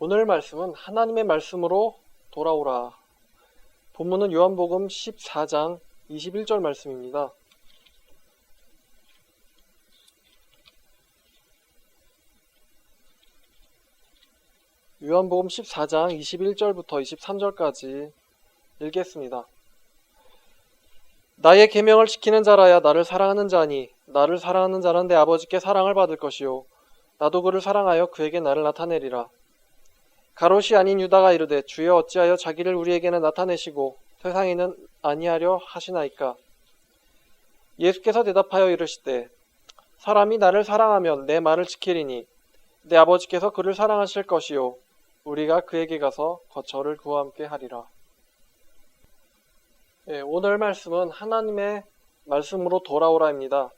오늘 말씀은 하나님의 말씀으로 돌아오라. 본문은 요한복음 14장 21절 말씀입니다. 요한복음 14장 21절부터 23절까지 읽겠습니다. 나의 계명을 지키는 자라야 나를 사랑하는 자니 나를 사랑하는 자는 내 아버지께 사랑을 받을 것이요 나도 그를 사랑하여 그에게 나를 나타내리라. 가롯이 아닌 유다가 이르되 주여 어찌하여 자기를 우리에게는 나타내시고 세상에는 아니하려 하시나이까. 예수께서 대답하여 이르시되 사람이 나를 사랑하면 내 말을 지키리니 내 아버지께서 그를 사랑하실 것이요 우리가 그에게 가서 거처를 그와 함께 하리라. 오늘 말씀은 하나님의 말씀으로 돌아오라입니다.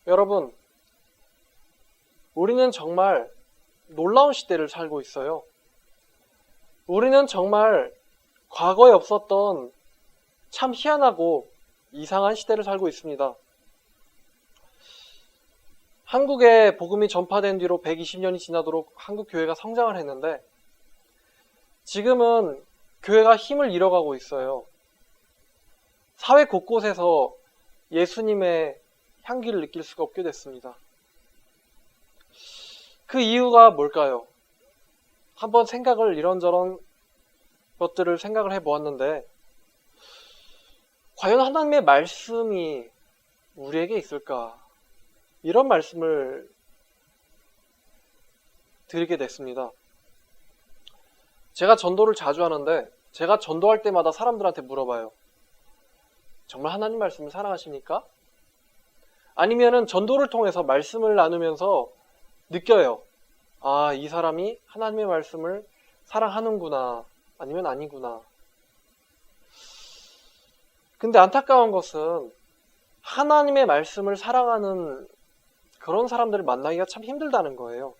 여러분, 우리는 정말 놀라운 시대를 살고 있어요. 우리는 정말 과거에 없었던 참 희한하고 이상한 시대를 살고 있습니다. 한국에 복음이 전파된 뒤로 120년이 지나도록 한국 교회가 성장을 했는데 지금은 교회가 힘을 잃어가고 있어요. 사회 곳곳에서 예수님의 향기를 느낄 수가 없게 됐습니다. 그 이유가 뭘까요? 한번 생각을 이런저런 것들을 생각을 해보았는데 과연 하나님의 말씀이 우리에게 있을까? 이런 말씀을 드리게 됐습니다. 제가 전도를 자주 하는데 제가 전도할 때마다 사람들한테 물어봐요. 정말 하나님 말씀을 사랑하십니까? 아니면은 전도를 통해서 말씀을 나누면서 느껴요. 아, 이 사람이 하나님의 말씀을 사랑하는구나, 아니면 아니구나. 근데 안타까운 것은 하나님의 말씀을 사랑하는 그런 사람들을 만나기가 참 힘들다는 거예요.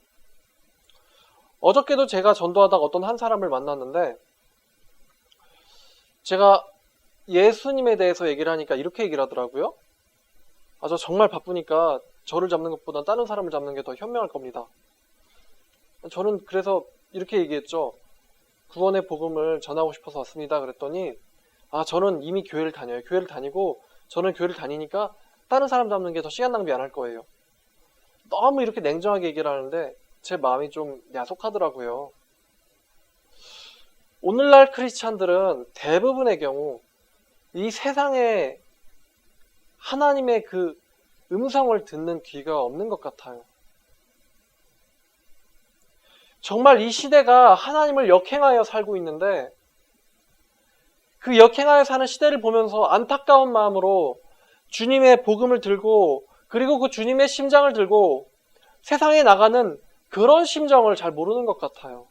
어저께도 제가 전도하다가 어떤 한 사람을 만났는데 제가 예수님에 대해서 얘기를 하니까 이렇게 얘기를 하더라고요. 아, 저 정말 바쁘니까 저를 잡는 것보다 다른 사람을 잡는 게 더 현명할 겁니다. 저는 그래서 이렇게 얘기했죠. 구원의 복음을 전하고 싶어서 왔습니다. 그랬더니 아, 저는 이미 교회를 다녀요. 교회를 다니고 저는 교회를 다니니까 다른 사람 잡는 게 더 시간 낭비 안 할 거예요. 너무 이렇게 냉정하게 얘기를 하는데 제 마음이 좀 야속하더라고요. 오늘날 크리스찬들은 대부분의 경우 이 세상에 하나님의 그 음성을 듣는 귀가 없는 것 같아요. 정말 이 시대가 하나님을 역행하여 살고 있는데 그 역행하여 사는 시대를 보면서 안타까운 마음으로 주님의 복음을 들고 그리고 그 주님의 심장을 들고 세상에 나가는 그런 심정을 잘 모르는 것 같아요.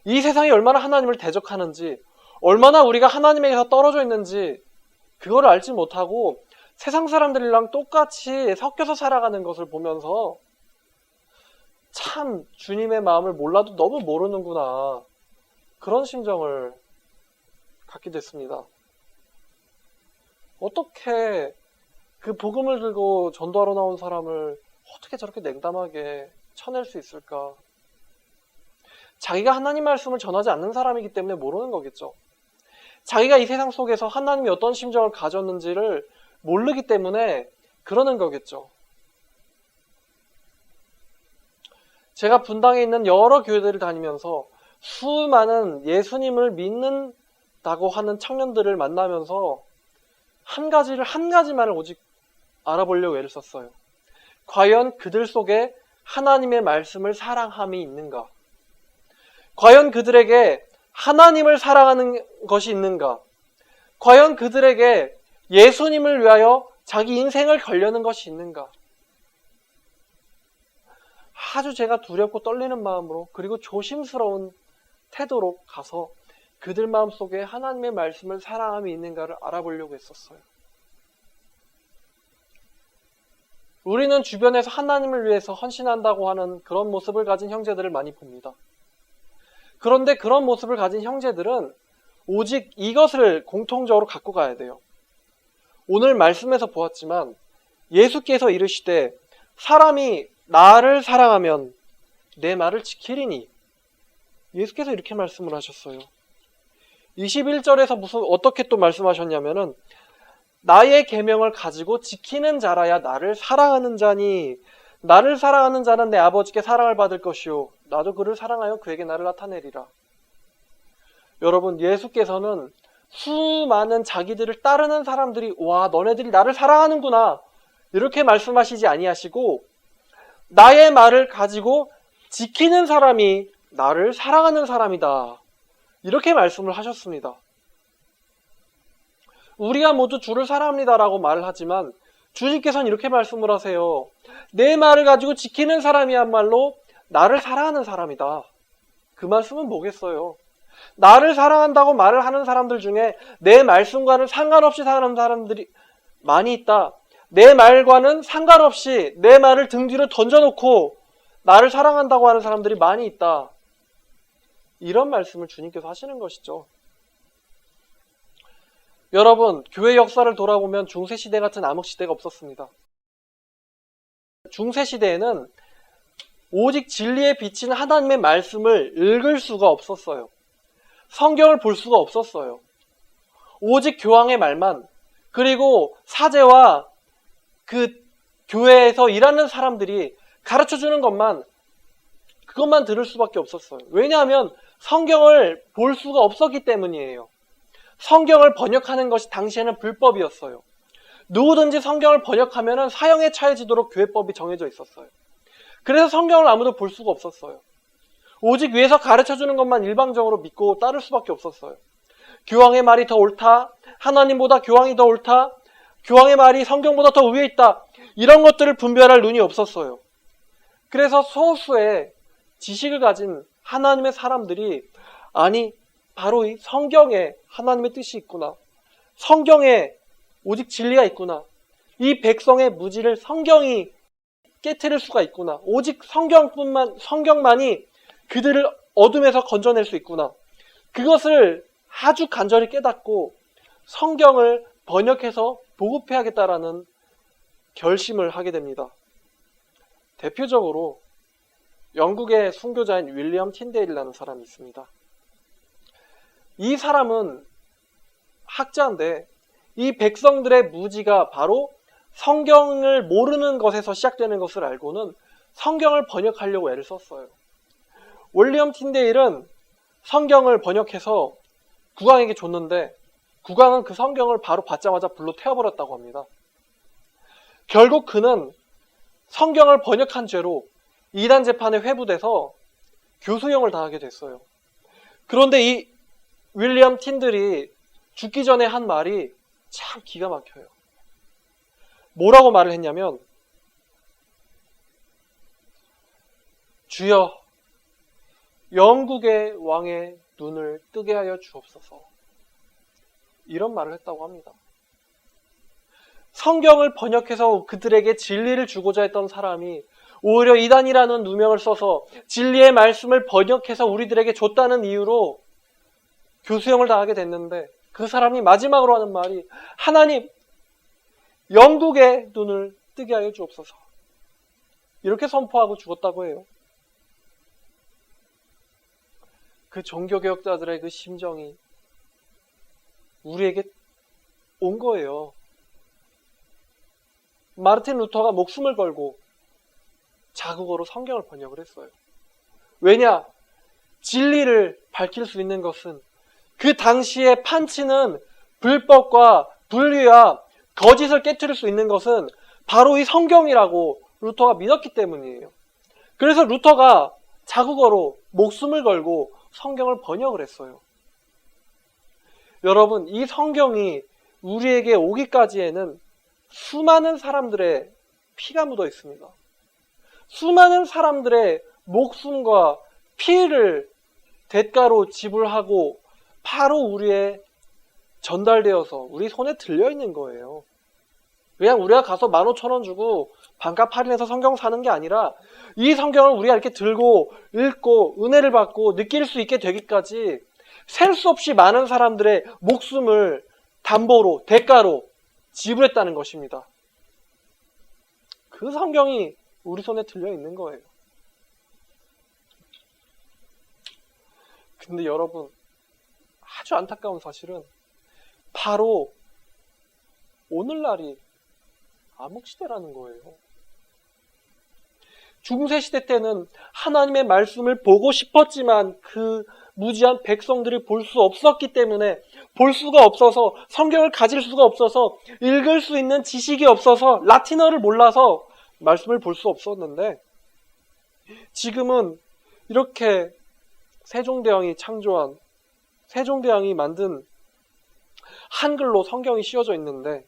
이 세상이 얼마나 하나님을 대적하는지, 얼마나 우리가 하나님에게서 떨어져 있는지 그거를 알지 못하고 세상 사람들이랑 똑같이 섞여서 살아가는 것을 보면서 참 주님의 마음을 몰라도 너무 모르는구나, 그런 심정을 갖게 됐습니다. 어떻게 그 복음을 들고 전도하러 나온 사람을 어떻게 저렇게 냉담하게 쳐낼 수 있을까? 자기가 하나님 말씀을 전하지 않는 사람이기 때문에 모르는 거겠죠. 자기가 이 세상 속에서 하나님이 어떤 심정을 가졌는지를 모르기 때문에 그러는 거겠죠. 제가 분당에 있는 여러 교회들을 다니면서 수많은 예수님을 믿는다고 하는 청년들을 만나면서 한 가지만을 오직 알아보려고 애를 썼어요. 과연 그들 속에 하나님의 말씀을 사랑함이 있는가? 과연 그들에게 하나님을 사랑하는 것이 있는가? 과연 그들에게 예수님을 위하여 자기 인생을 걸려는 것이 있는가? 아주 제가 두렵고 떨리는 마음으로 그리고 조심스러운 태도로 가서 그들 마음속에 하나님의 말씀을 사랑함이 있는가를 알아보려고 했었어요. 우리는 주변에서 하나님을 위해서 헌신한다고 하는 그런 모습을 가진 형제들을 많이 봅니다. 그런데 그런 모습을 가진 형제들은 오직 이것을 공통적으로 갖고 가야 돼요. 오늘 말씀에서 보았지만 예수께서 이르시되 사람이 나를 사랑하면 내 말을 지키리니. 예수께서 이렇게 말씀을 하셨어요. 21절에서 어떻게 또 말씀하셨냐면은 나의 계명을 가지고 지키는 자라야 나를 사랑하는 자니 나를 사랑하는 자는 내 아버지께 사랑을 받을 것이요 나도 그를 사랑하여 그에게 나를 나타내리라. 여러분, 예수께서는 수많은 자기들을 따르는 사람들이 와 너네들이 나를 사랑하는구나 이렇게 말씀하시지 아니하시고 나의 말을 가지고 지키는 사람이 나를 사랑하는 사람이다 이렇게 말씀을 하셨습니다. 우리가 모두 주를 사랑합니다라고 말을 하지만 주님께서는 이렇게 말씀을 하세요. 내 말을 가지고 지키는 사람이야말로 나를 사랑하는 사람이다. 그 말씀은 뭐겠어요? 나를 사랑한다고 말을 하는 사람들 중에 내 말씀과는 상관없이 사는 사람들이 많이 있다. 내 말과는 상관없이 내 말을 등 뒤로 던져놓고 나를 사랑한다고 하는 사람들이 많이 있다. 이런 말씀을 주님께서 하시는 것이죠. 여러분, 교회 역사를 돌아보면 중세시대 같은 암흑시대가 없었습니다. 중세시대에는 오직 진리에 비친 하나님의 말씀을 읽을 수가 없었어요. 성경을 볼 수가 없었어요. 오직 교황의 말만, 그리고 사제와 그 교회에서 일하는 사람들이 가르쳐주는 그것만 들을 수밖에 없었어요. 왜냐하면 성경을 볼 수가 없었기 때문이에요. 성경을 번역하는 것이 당시에는 불법이었어요. 누구든지 성경을 번역하면 사형에 처해지도록 교회법이 정해져 있었어요. 그래서 성경을 아무도 볼 수가 없었어요. 오직 위에서 가르쳐주는 것만 일방적으로 믿고 따를 수밖에 없었어요. 교황의 말이 더 옳다, 하나님보다 교황이 더 옳다, 교황의 말이 성경보다 더 위에 있다, 이런 것들을 분별할 눈이 없었어요. 그래서 소수의 지식을 가진 하나님의 사람들이 아니 바로 이 성경에 하나님의 뜻이 있구나, 성경에 오직 진리가 있구나, 이 백성의 무지를 성경이 깨트릴 수가 있구나, 오직 성경만이 그들을 어둠에서 건져낼 수 있구나, 그것을 아주 간절히 깨닫고 성경을 번역해서 보급해야겠다라는 결심을 하게 됩니다. 대표적으로 영국의 순교자인 윌리엄 틴데일이라는 사람이 있습니다. 이 사람은 학자인데 이 백성들의 무지가 바로 성경을 모르는 것에서 시작되는 것을 알고는 성경을 번역하려고 애를 썼어요. 윌리엄 틴데일은 성경을 번역해서 국왕에게 줬는데 국왕은 그 성경을 바로 받자마자 불로 태워버렸다고 합니다. 결국 그는 성경을 번역한 죄로 이단 재판에 회부돼서 교수형을 당하게 됐어요. 그런데 이 윌리엄 틴들이 죽기 전에 한 말이 참 기가 막혀요. 뭐라고 말을 했냐면, 주여 영국의 왕의 눈을 뜨게 하여 주옵소서, 이런 말을 했다고 합니다. 성경을 번역해서 그들에게 진리를 주고자 했던 사람이 오히려 이단이라는 누명을 써서 진리의 말씀을 번역해서 우리들에게 줬다는 이유로 교수형을 당하게 됐는데, 그 사람이 마지막으로 하는 말이 하나님 영국의 눈을 뜨게 하여 주옵소서, 이렇게 선포하고 죽었다고 해요. 그 종교개혁자들의 그 심정이 우리에게 온 거예요. 마르틴 루터가 목숨을 걸고 자국어로 성경을 번역을 했어요. 왜냐? 진리를 밝힐 수 있는 것은 그 당시에 판치는 불법과 불의와 거짓을 깨트릴 수 있는 것은 바로 이 성경이라고 루터가 믿었기 때문이에요. 그래서 루터가 자국어로 목숨을 걸고 성경을 번역을 했어요. 여러분, 이 성경이 우리에게 오기까지에는 수많은 사람들의 피가 묻어 있습니다. 수많은 사람들의 목숨과 피를 대가로 지불하고 바로 우리의 전달되어서 우리 손에 들려있는 거예요. 그냥 우리가 가서 15,000원 주고 반값 할인해서 성경 사는 게 아니라 이 성경을 우리가 이렇게 들고 읽고 은혜를 받고 느낄 수 있게 되기까지 셀 수 없이 많은 사람들의 목숨을 담보로, 대가로 지불했다는 것입니다. 그 성경이 우리 손에 들려 있는 거예요. 근데 여러분, 아주 안타까운 사실은 바로 오늘날이 암흑시대라는 거예요. 중세시대 때는 하나님의 말씀을 보고 싶었지만 그 무지한 백성들이 볼 수 없었기 때문에, 볼 수가 없어서, 성경을 가질 수가 없어서, 읽을 수 있는 지식이 없어서, 라틴어를 몰라서 말씀을 볼 수 없었는데, 지금은 이렇게 세종대왕이 창조한, 세종대왕이 만든 한글로 성경이 씌워져 있는데,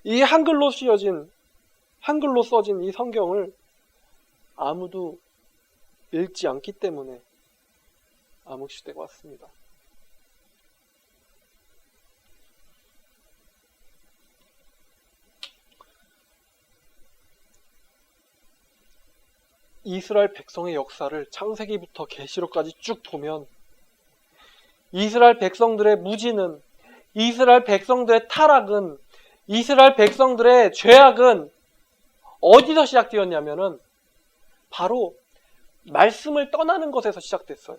이 한글로 써진 이 성경을 아무도 읽지 않기 때문에 암흑시대가 왔습니다. 이스라엘 백성의 역사를 창세기부터 계시록까지 쭉 보면 이스라엘 백성들의 무지는, 이스라엘 백성들의 타락은, 이스라엘 백성들의 죄악은 어디서 시작되었냐면은 바로 말씀을 떠나는 것에서 시작됐어요.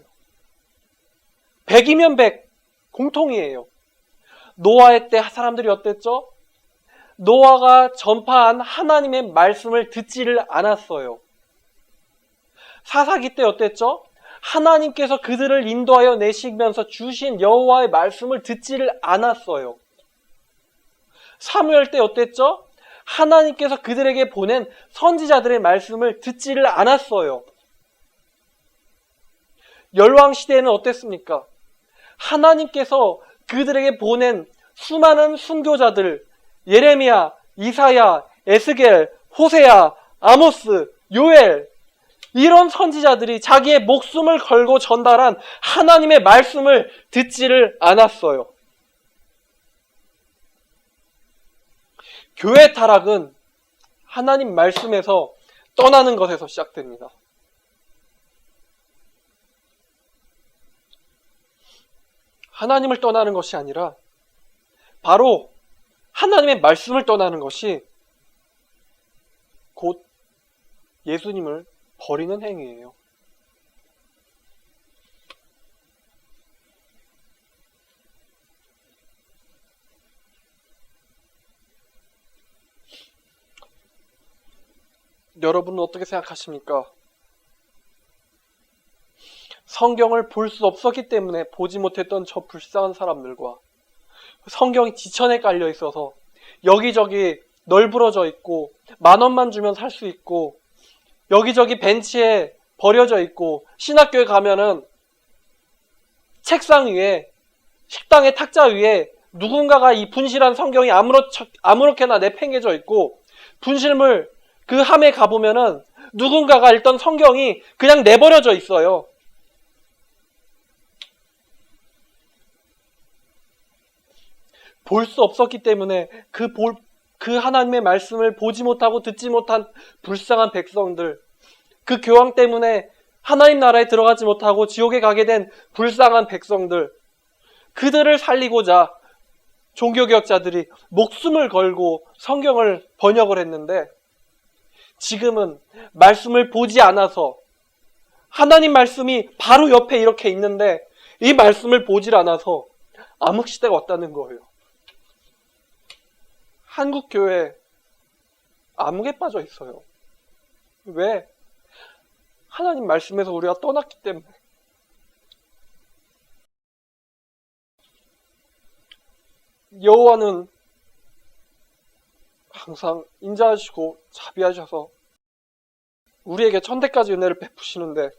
100이면 100 공통이에요. 노아의 때 사람들이 어땠죠? 노아가 전파한 하나님의 말씀을 듣지를 않았어요. 사사기 때 어땠죠? 하나님께서 그들을 인도하여 내시면서 주신 여호와의 말씀을 듣지를 않았어요. 사무엘 때 어땠죠? 하나님께서 그들에게 보낸 선지자들의 말씀을 듣지를 않았어요. 열왕시대에는 어땠습니까? 하나님께서 그들에게 보낸 수많은 순교자들, 예레미야, 이사야, 에스겔, 호세야, 아모스, 요엘, 이런 선지자들이 자기의 목숨을 걸고 전달한 하나님의 말씀을 듣지를 않았어요. 교회 타락은 하나님 말씀에서 떠나는 것에서 시작됩니다. 하나님을 떠나는 것이 아니라 바로 하나님의 말씀을 떠나는 것이 곧 예수님을 버리는 행위예요. 여러분은 어떻게 생각하십니까? 성경을 볼 수 없었기 때문에 보지 못했던 저 불쌍한 사람들과 성경이 지천에 깔려 있어서 여기저기 널브러져 있고 10,000원만 주면 살 수 있고 여기저기 벤치에 버려져 있고 신학교에 가면은 책상 위에 식당의 탁자 위에 누군가가 이 분실한 성경이 아무렇게나 내팽개져 있고 분실물 그 함에 가보면은 누군가가 읽던 성경이 그냥 내버려져 있어요. 볼 수 없었기 때문에 그 하나님의 말씀을 보지 못하고 듣지 못한 불쌍한 백성들, 그 교황 때문에 하나님 나라에 들어가지 못하고 지옥에 가게 된 불쌍한 백성들, 그들을 살리고자 종교개혁자들이 목숨을 걸고 성경을 번역을 했는데 지금은 말씀을 보지 않아서 하나님 말씀이 바로 옆에 이렇게 있는데 이 말씀을 보질 않아서 암흑시대가 왔다는 거예요. 한국교회 암흑에 빠져 있어요. 왜? 하나님 말씀에서 우리가 떠났기 때문에. 여호와는 항상 인자하시고 자비하셔서 우리에게 천대까지 은혜를 베푸시는데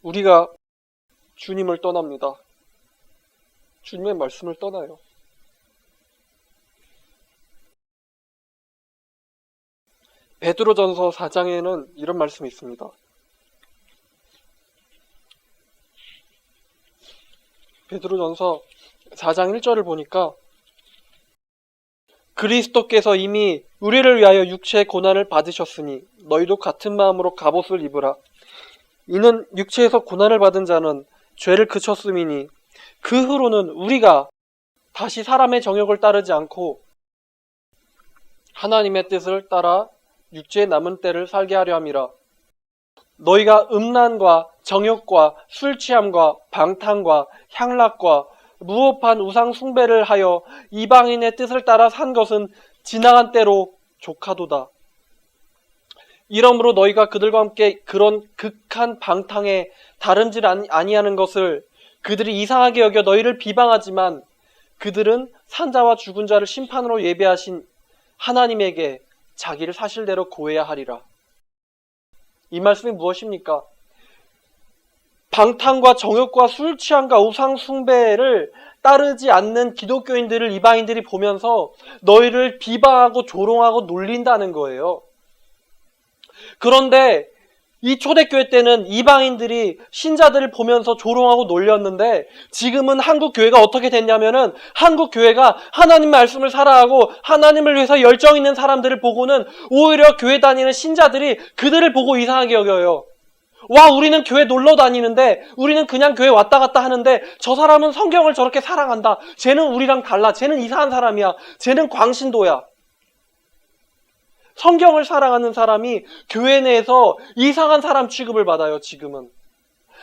우리가 주님을 떠납니다. 주님의 말씀을 떠나요. 베드로전서 4장에는 이런 말씀이 있습니다. 베드로전서 4장 1절을 보니까 그리스도께서 이미 우리를 위하여 육체의 고난을 받으셨으니 너희도 같은 마음으로 갑옷을 입으라. 이는 육체에서 고난을 받은 자는 죄를 그쳤음이니 그 후로는 우리가 다시 사람의 정욕을 따르지 않고 하나님의 뜻을 따라 육체에 남은 때를 살게 하려 함이라. 너희가 음란과 정욕과 술취함과 방탕과 향락과 무호한 우상 숭배를 하여 이방인의 뜻을 따라 산 것은 지나간 때로 족하도다. 이러므로 너희가 그들과 함께 그런 극한 방탕에 다름질 아니하는 것을 그들이 이상하게 여겨 너희를 비방하지만 그들은 산자와 죽은 자를 심판으로 예배하신 하나님에게 자기를 사실대로 고해야 하리라. 이 말씀이 무엇입니까? 방탕과 정욕과 술 취함과 우상 숭배를 따르지 않는 기독교인들을 이방인들이 보면서 너희를 비방하고 조롱하고 놀린다는 거예요. 그런데 이 초대교회 때는 이방인들이 신자들을 보면서 조롱하고 놀렸는데 지금은 한국 교회가 어떻게 됐냐면은 한국 교회가 하나님 말씀을 사랑하고 하나님을 위해서 열정 있는 사람들을 보고는 오히려 교회 다니는 신자들이 그들을 보고 이상하게 여겨요. 와, 우리는 교회 놀러 다니는데 우리는 그냥 교회 왔다 갔다 하는데 저 사람은 성경을 저렇게 사랑한다. 쟤는 우리랑 달라. 쟤는 이상한 사람이야. 쟤는 광신도야. 성경을 사랑하는 사람이 교회 내에서 이상한 사람 취급을 받아요, 지금은.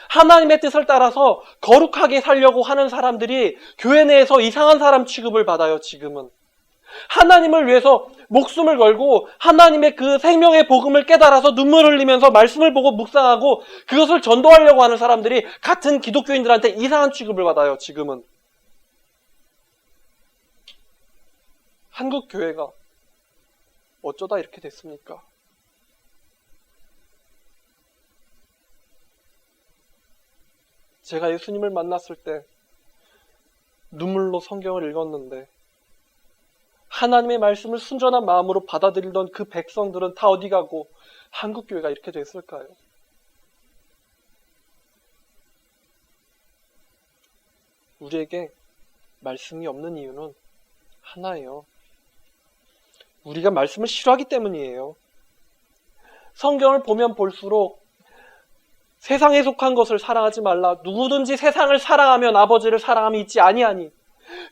하나님의 뜻을 따라서 거룩하게 살려고 하는 사람들이 교회 내에서 이상한 사람 취급을 받아요, 지금은. 하나님을 위해서 목숨을 걸고 하나님의 그 생명의 복음을 깨달아서 눈물 흘리면서 말씀을 보고 묵상하고 그것을 전도하려고 하는 사람들이 같은 기독교인들한테 이상한 취급을 받아요, 지금은. 한국 교회가 어쩌다 이렇게 됐습니까? 제가 예수님을 만났을 때 눈물로 성경을 읽었는데 하나님의 말씀을 순전한 마음으로 받아들이던 그 백성들은 다 어디 가고 한국 교회가 이렇게 됐을까요? 우리에게 말씀이 없는 이유는 하나예요. 우리가 말씀을 싫어하기 때문이에요. 성경을 보면 볼수록 세상에 속한 것을 사랑하지 말라. 누구든지 세상을 사랑하면 아버지를 사랑함이 있지 아니하니.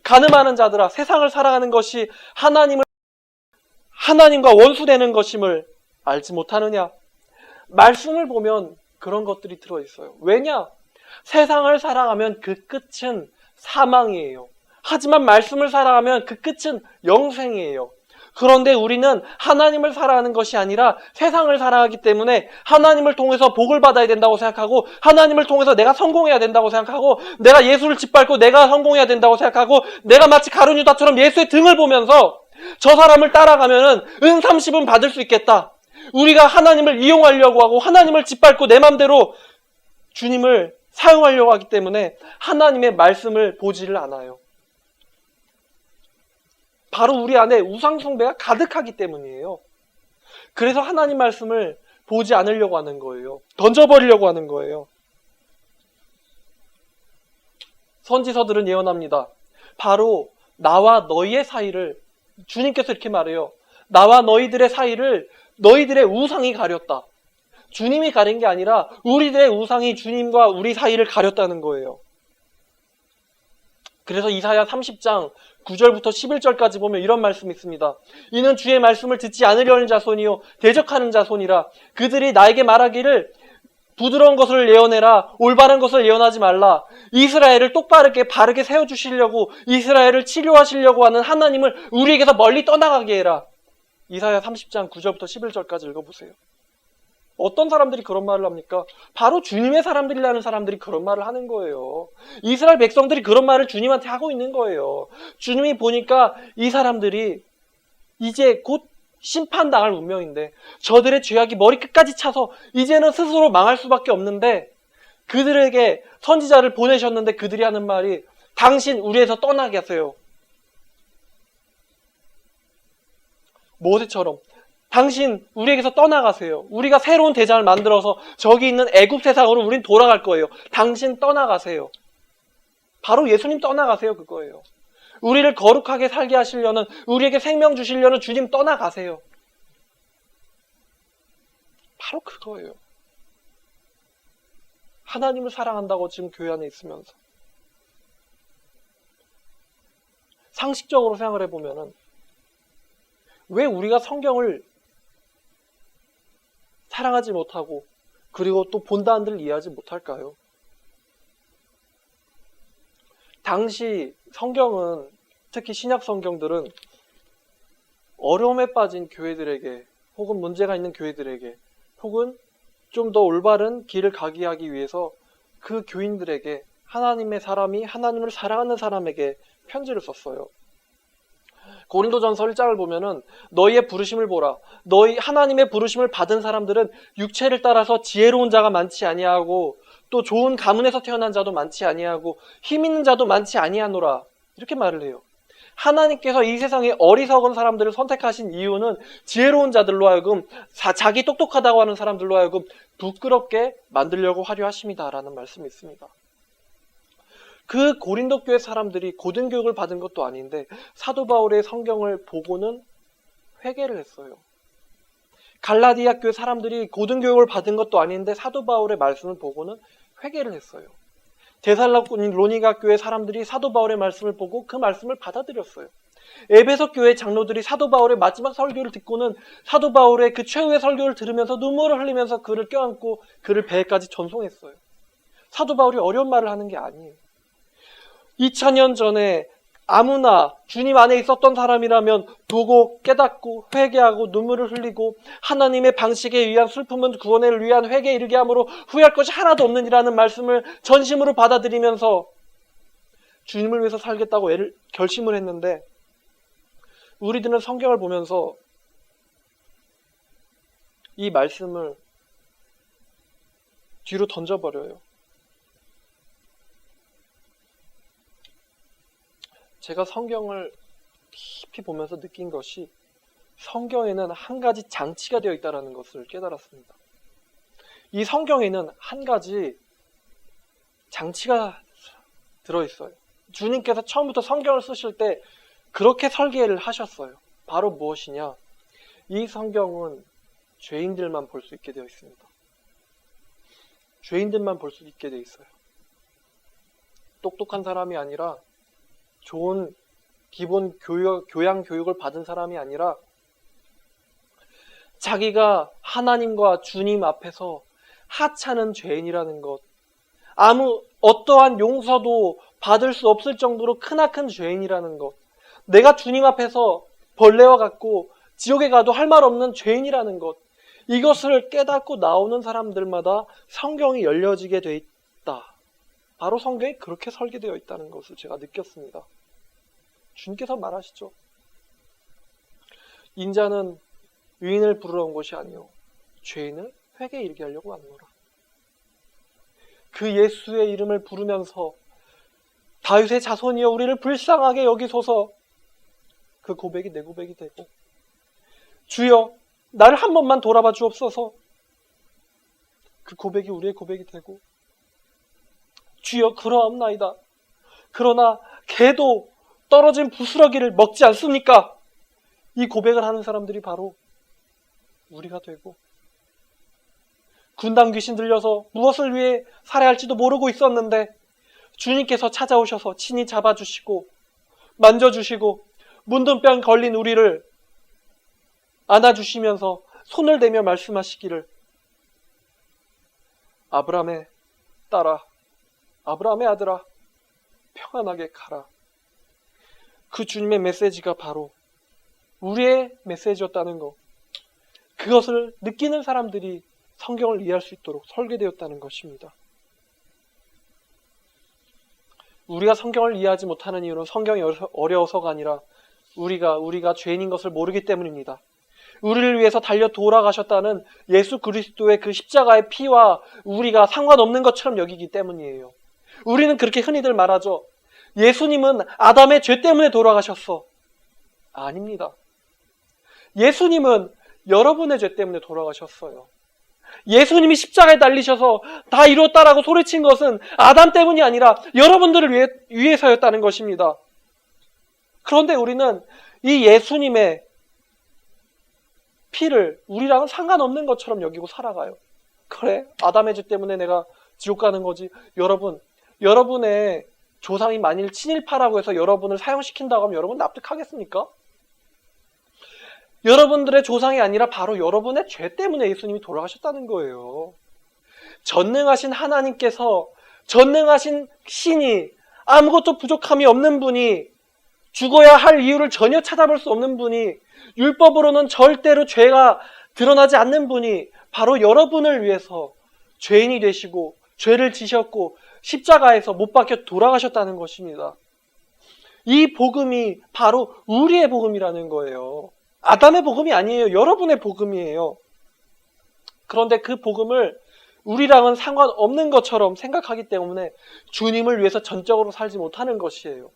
가늠하는 자들아, 세상을 사랑하는 것이 하나님과 원수되는 것임을 알지 못하느냐? 말씀을 보면 그런 것들이 들어있어요. 왜냐? 세상을 사랑하면 그 끝은 사망이에요. 하지만 말씀을 사랑하면 그 끝은 영생이에요. 그런데 우리는 하나님을 사랑하는 것이 아니라 세상을 사랑하기 때문에 하나님을 통해서 복을 받아야 된다고 생각하고 하나님을 통해서 내가 성공해야 된다고 생각하고 내가 예수를 짓밟고 내가 성공해야 된다고 생각하고 내가 마치 가룟 유다처럼 예수의 등을 보면서 저 사람을 따라가면은 은 30은 받을 수 있겠다. 우리가 하나님을 이용하려고 하고 하나님을 짓밟고 내 맘대로 주님을 사용하려고 하기 때문에 하나님의 말씀을 보지를 않아요. 바로 우리 안에 우상숭배가 가득하기 때문이에요. 그래서 하나님 말씀을 보지 않으려고 하는 거예요. 던져버리려고 하는 거예요. 선지서들은 예언합니다. 바로 나와 너희의 사이를 주님께서 이렇게 말해요. 나와 너희들의 사이를 너희들의 우상이 가렸다. 주님이 가린 게 아니라 우리들의 우상이 주님과 우리 사이를 가렸다는 거예요. 그래서 이사야 30장 9절부터 11절까지 보면 이런 말씀이 있습니다. 이는 주의 말씀을 듣지 않으려는 자손이요 대적하는 자손이라. 그들이 나에게 말하기를 부드러운 것을 예언해라. 올바른 것을 예언하지 말라. 이스라엘을 똑바르게 바르게 세워주시려고 이스라엘을 치료하시려고 하는 하나님을 우리에게서 멀리 떠나가게 해라. 이사야 30장 9절부터 11절까지 읽어보세요. 어떤 사람들이 그런 말을 합니까? 바로 주님의 사람들이라는 사람들이 그런 말을 하는 거예요. 이스라엘 백성들이 그런 말을 주님한테 하고 있는 거예요. 주님이 보니까 이 사람들이 이제 곧 심판당할 운명인데 저들의 죄악이 머리끝까지 차서 이제는 스스로 망할 수밖에 없는데 그들에게 선지자를 보내셨는데 그들이 하는 말이 당신 우리에서 떠나게 하세요. 모세처럼 당신 우리에게서 떠나가세요. 우리가 새로운 대장을 만들어서 저기 있는 애굽 세상으로 우린 돌아갈 거예요. 당신 떠나가세요. 바로 예수님 떠나가세요 그거예요. 우리를 거룩하게 살게 하시려는 우리에게 생명 주시려는 주님 떠나가세요. 바로 그거예요. 하나님을 사랑한다고 지금 교회 안에 있으면서 상식적으로 생각을 해보면은 왜 우리가 성경을 사랑하지 못하고 그리고 또 본다 한들 이해하지 못할까요? 당시 성경은, 특히 신약 성경들은 어려움에 빠진 교회들에게, 혹은 문제가 있는 교회들에게, 혹은 좀 더 올바른 길을 가게 하기 위해서 그 교인들에게, 하나님의 사람이 하나님을 사랑하는 사람에게 편지를 썼어요. 고린도전서 1장을 보면은 너희의 부르심을 보라. 너희 하나님의 부르심을 받은 사람들은 육체를 따라서 지혜로운 자가 많지 아니하고 또 좋은 가문에서 태어난 자도 많지 아니하고 힘 있는 자도 많지 아니하노라. 이렇게 말을 해요. 하나님께서 이 세상에 어리석은 사람들을 선택하신 이유는 지혜로운 자들로 하여금, 자기 똑똑하다고 하는 사람들로 하여금 부끄럽게 만들려고 하려 하심이다라는 말씀이 있습니다. 그 고린도 교회 사람들이 고등교육을 받은 것도 아닌데 사도 바울의 성경을 보고는 회개를 했어요. 갈라디아 교회 사람들이 고등교육을 받은 것도 아닌데 사도 바울의 말씀을 보고는 회개를 했어요. 데살로니가 교회 사람들이 사도 바울의 말씀을 보고 그 말씀을 받아들였어요. 에베소 교회 장로들이 사도 바울의 마지막 설교를 듣고는 사도 바울의 그 최후의 설교를 들으면서 눈물을 흘리면서 그를 껴안고 그를 배에까지 전송했어요. 사도 바울이 어려운 말을 하는 게 아니에요. 2000년 전에 아무나 주님 안에 있었던 사람이라면 보고 깨닫고 회개하고 눈물을 흘리고 하나님의 방식에 의한 슬픔은 구원을 위한 회개에 이르게 함으로 후회할 것이 하나도 없느니라는 말씀을 전심으로 받아들이면서 주님을 위해서 살겠다고 결심을 했는데, 우리들은 성경을 보면서 이 말씀을 뒤로 던져버려요. 제가 성경을 깊이 보면서 느낀 것이, 성경에는 한 가지 장치가 되어 있다는 것을 깨달았습니다. 이 성경에는 한 가지 장치가 들어있어요. 주님께서 처음부터 성경을 쓰실 때 그렇게 설계를 하셨어요. 바로 무엇이냐? 이 성경은 죄인들만 볼 수 있게 되어 있습니다. 죄인들만 볼 수 있게 되어 있어요. 똑똑한 사람이 아니라, 좋은 기본 교양 교육을 받은 사람이 아니라, 자기가 하나님과 주님 앞에서 하찮은 죄인이라는 것, 어떠한 용서도 받을 수 없을 정도로 크나큰 죄인이라는 것, 내가 주님 앞에서 벌레와 같고 지옥에 가도 할 말 없는 죄인이라는 것, 이것을 깨닫고 나오는 사람들마다 성경이 열려지게 돼 있다. 바로 성경이 그렇게 설계되어 있다는 것을 제가 느꼈습니다. 주님께서 말하시죠. 인자는 의인을 부르러 온 것이 아니요 죄인을 회개에 이르게 하려고 왔노라. 그 예수의 이름을 부르면서 다윗의 자손이여 우리를 불쌍하게 여기소서, 그 고백이 내 고백이 되고, 주여 나를 한 번만 돌아봐 주옵소서, 그 고백이 우리의 고백이 되고, 주여 그러하옵나이다. 그러나 개도 떨어진 부스러기를 먹지 않습니까? 이 고백을 하는 사람들이 바로 우리가 되고, 군당 귀신 들려서 무엇을 위해 살해할지도 모르고 있었는데 주님께서 찾아오셔서 친히 잡아주시고 만져주시고 문둥병 걸린 우리를 안아주시면서 손을 대며 말씀하시기를, 아브라함의 딸아, 아브라함의 아들아, 평안하게 가라. 그 주님의 메시지가 바로 우리의 메시지였다는 것, 그것을 느끼는 사람들이 성경을 이해할 수 있도록 설계되었다는 것입니다. 우리가 성경을 이해하지 못하는 이유는 성경이 어려워서가 아니라 우리가 죄인인 것을 모르기 때문입니다. 우리를 위해서 달려 돌아가셨다는 예수 그리스도의 그 십자가의 피와 우리가 상관없는 것처럼 여기기 때문이에요. 우리는 그렇게 흔히들 말하죠. 예수님은 아담의 죄 때문에 돌아가셨어. 아닙니다. 예수님은 여러분의 죄 때문에 돌아가셨어요. 예수님이 십자가에 달리셔서 다 이루었다라고 소리친 것은 아담 때문이 아니라 여러분들을 위해서였다는 것입니다. 그런데 우리는 이 예수님의 피를 우리랑은 상관없는 것처럼 여기고 살아가요. 그래, 아담의 죄 때문에 내가 지옥 가는 거지. 여러분의 조상이 만일 친일파라고 해서 여러분을 사형시킨다고 하면 여러분 납득하겠습니까? 여러분들의 조상이 아니라 바로 여러분의 죄 때문에 예수님이 돌아가셨다는 거예요. 전능하신 하나님께서, 전능하신 신이, 아무것도 부족함이 없는 분이, 죽어야 할 이유를 전혀 찾아볼 수 없는 분이, 율법으로는 절대로 죄가 드러나지 않는 분이 바로 여러분을 위해서 죄인이 되시고 죄를 지셨고 십자가에서 못 박혀 돌아가셨다는 것입니다. 이 복음이 바로 우리의 복음이라는 거예요. 아담의 복음이 아니에요. 여러분의 복음이에요. 그런데 그 복음을 우리랑은 상관없는 것처럼 생각하기 때문에 주님을 위해서 전적으로 살지 못하는 것이에요.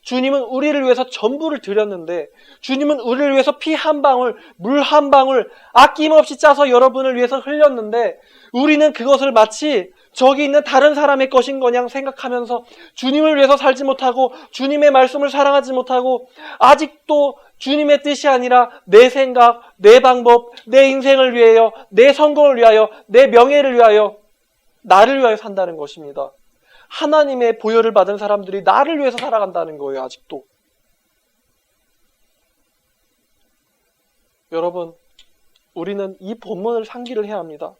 주님은 우리를 위해서 전부를 드렸는데, 주님은 우리를 위해서 피 한 방울, 물 한 방울 아낌없이 짜서 여러분을 위해서 흘렸는데, 우리는 그것을 마치 저기 있는 다른 사람의 것인 거냥 생각하면서 주님을 위해서 살지 못하고 주님의 말씀을 사랑하지 못하고 아직도 주님의 뜻이 아니라 내 생각, 내 방법, 내 인생을 위하여, 내 성공을 위하여, 내 명예를 위하여, 나를 위하여 산다는 것입니다. 하나님의 보혈을 받은 사람들이 나를 위해서 살아간다는 거예요, 아직도. 여러분, 우리는 이 본문을 상기를 해야 합니다.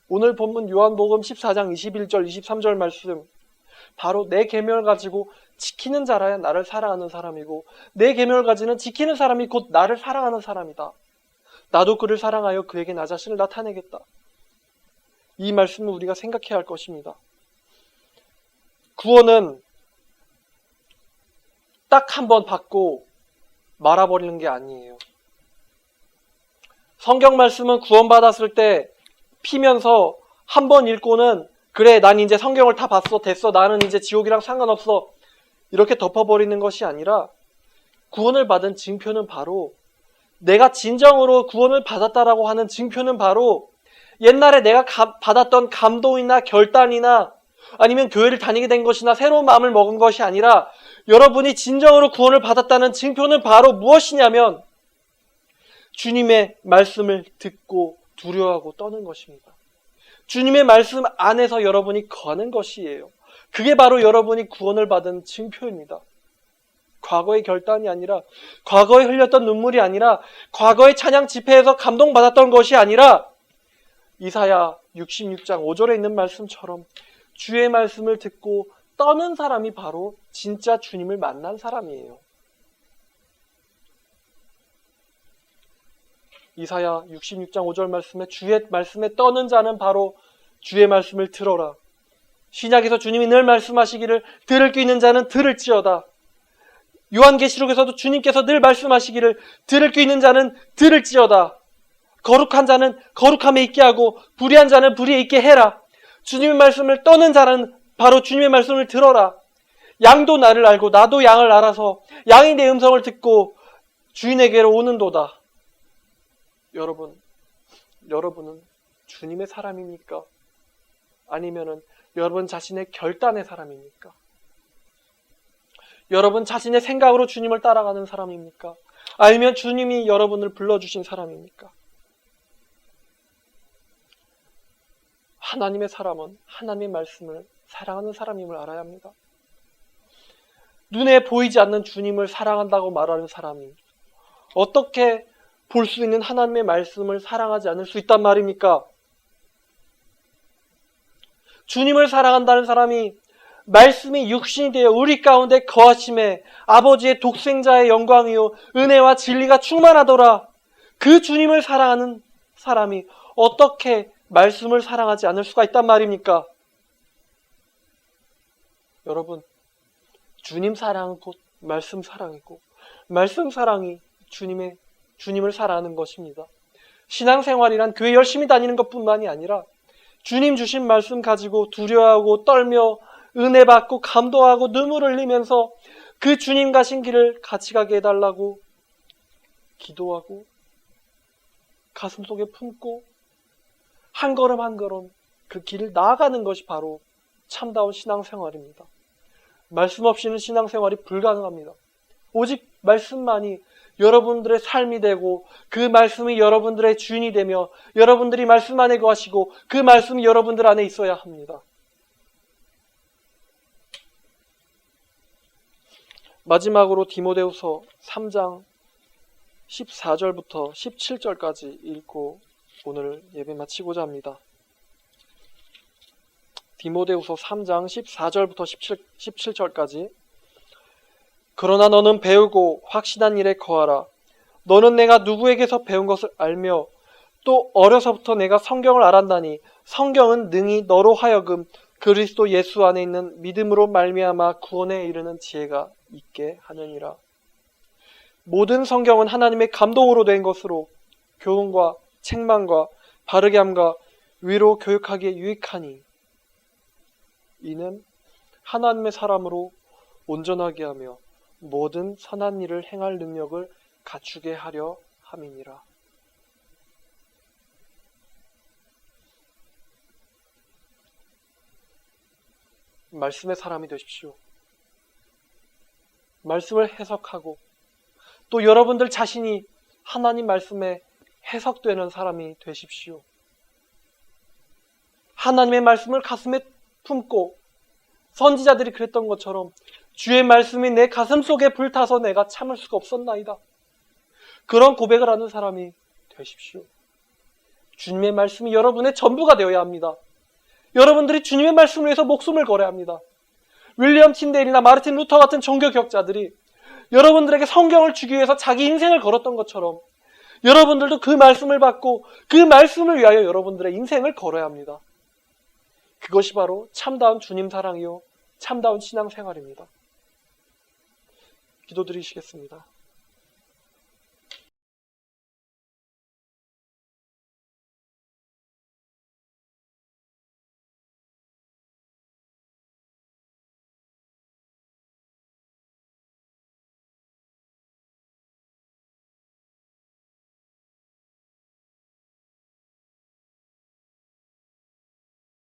오늘 본문 요한복음 14장 21절, 23절 말씀, 바로 내 계명을 가지고 지키는 자라야 나를 사랑하는 사람이고 내 계명을 가지는 지키는 사람이 곧 나를 사랑하는 사람이다. 나도 그를 사랑하여 그에게 나 자신을 나타내겠다. 이 말씀을 우리가 생각해야 할 것입니다. 구원은 딱 한 번 받고 말아버리는 게 아니에요. 성경 말씀은 구원받았을 때 피면서 한 번 읽고는 그래, 난 이제 성경을 다 봤어, 됐어, 나는 이제 지옥이랑 상관없어, 이렇게 덮어버리는 것이 아니라 구원을 받은 증표는 바로, 내가 진정으로 구원을 받았다라고 하는 증표는 바로 옛날에 내가 받았던 감동이나 결단이나 아니면 교회를 다니게 된 것이나 새로운 마음을 먹은 것이 아니라 여러분이 진정으로 구원을 받았다는 증표는 바로 무엇이냐면 주님의 말씀을 듣고 두려워하고 떠는 것입니다. 주님의 말씀 안에서 여러분이 거하는 것이에요. 그게 바로 여러분이 구원을 받은 증표입니다. 과거의 결단이 아니라, 과거에 흘렸던 눈물이 아니라, 과거의 찬양 집회에서 감동받았던 것이 아니라 이사야 66장 5절에 있는 말씀처럼 주의 말씀을 듣고 떠는 사람이 바로 진짜 주님을 만난 사람이에요. 이사야 66장 5절 말씀에 주의 말씀에 떠는 자는 바로 주의 말씀을 들어라. 신약에서 주님이 늘 말씀하시기를 들을 귀 있는 자는 들을지어다. 요한계시록에서도 주님께서 늘 말씀하시기를 들을 귀 있는 자는 들을지어다. 거룩한 자는 거룩함에 있게 하고 불의한 자는 불의에 있게 해라. 주님의 말씀을 떠는 자는 바로 주님의 말씀을 들어라. 양도 나를 알고 나도 양을 알아서 양이 내 음성을 듣고 주인에게로 오는도다. 여러분은 주님의 사람입니까? 아니면은 여러분 자신의 결단의 사람입니까? 여러분 자신의 생각으로 주님을 따라가는 사람입니까? 아니면 주님이 여러분을 불러주신 사람입니까? 하나님의 사람은 하나님의 말씀을 사랑하는 사람임을 알아야 합니다. 눈에 보이지 않는 주님을 사랑한다고 말하는 사람이 어떻게 볼 수 있는 하나님의 말씀을 사랑하지 않을 수 있단 말입니까? 주님을 사랑한다는 사람이 말씀이 육신이 되어 우리 가운데 거하심에 아버지의 독생자의 영광이요 은혜와 진리가 충만하더라. 그 주님을 사랑하는 사람이 어떻게 말씀을 사랑하지 않을 수가 있단 말입니까? 여러분, 주님 사랑은 곧 말씀 사랑이고 말씀 사랑이 주님을 사랑하는 것입니다. 신앙생활이란 교회 열심히 다니는 것뿐만이 아니라 주님 주신 말씀 가지고 두려워하고 떨며 은혜 받고 감동하고 눈물을 흘리면서 그 주님 가신 길을 같이 가게 해달라고 기도하고 가슴 속에 품고 한 걸음 한 걸음 그 길을 나아가는 것이 바로 참다운 신앙생활입니다. 말씀 없이는 신앙생활이 불가능합니다. 오직 말씀만이 여러분들의 삶이 되고 그 말씀이 여러분들의 주인이 되며 여러분들이 말씀 안에 거하시고 그 말씀이 여러분들 안에 있어야 합니다. 마지막으로 디모데후서 3장 14절부터 17절까지 읽고 오늘 예배 마치고자 합니다. 디모데후서 3장 14절부터 17절까지. 그러나 너는 배우고 확신한 일에 거하라. 너는 내가 누구에게서 배운 것을 알며 또 어려서부터 내가 성경을 알았나니 성경은 능히 너로 하여금 그리스도 예수 안에 있는 믿음으로 말미암아 구원에 이르는 지혜가 있게 하느니라. 모든 성경은 하나님의 감동으로 된 것으로 교훈과 책망과 바르게 함과 위로 교육하기에 유익하니 이는 하나님의 사람으로 온전하게 하며 모든 선한 일을 행할 능력을 갖추게 하려 함이니라. 말씀의 사람이 되십시오. 말씀을 해석하고 또 여러분들 자신이 하나님 말씀에 해석되는 사람이 되십시오. 하나님의 말씀을 가슴에 품고 선지자들이 그랬던 것처럼 주의 말씀이 내 가슴 속에 불타서 내가 참을 수가 없었나이다. 그런 고백을 하는 사람이 되십시오. 주님의 말씀이 여러분의 전부가 되어야 합니다. 여러분들이 주님의 말씀을 위해서 목숨을 걸어야 합니다. 윌리엄 틴데일이나 마르틴 루터 같은 종교개혁자들이 여러분들에게 성경을 주기 위해서 자기 인생을 걸었던 것처럼 여러분들도 그 말씀을 받고 그 말씀을 위하여 여러분들의 인생을 걸어야 합니다. 그것이 바로 참다운 주님 사랑이요 참다운 신앙생활입니다. 기도드리시겠습니다.